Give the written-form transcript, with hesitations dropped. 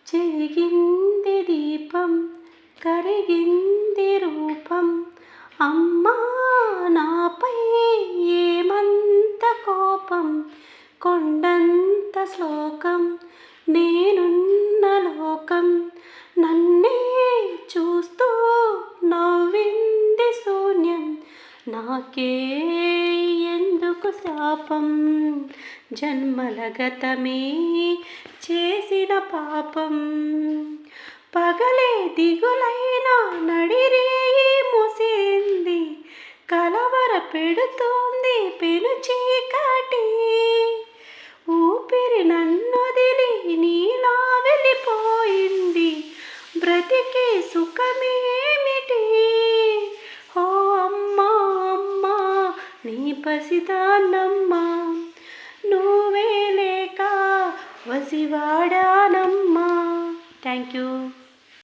చెరిగింది దీపం కరిగింది రూపం. అమ్మా నాపై ఏమంత కోపం, కొండంత శ్లోకం నేనున్న లోకం. నన్నే చూస్తూ నవ్వింది శూన్యం, నాకే ఎందుకు శాపం. జన్మల గతమే చేసిన పాపం, పగలే దిగులైన నడిరేయి ముసింది. కలవర పెడుతోంది పెను చీకటి, ఊపిరి నన్నొదిలి నీలా వెళ్ళిపోయింది. బ్రతికి సుఖమేమిటి? ఓ అమ్మా అమ్మా నీ పసిదాన్నమ్మా, నువ్వే లేక వసివాడానమ్మా. Thank you.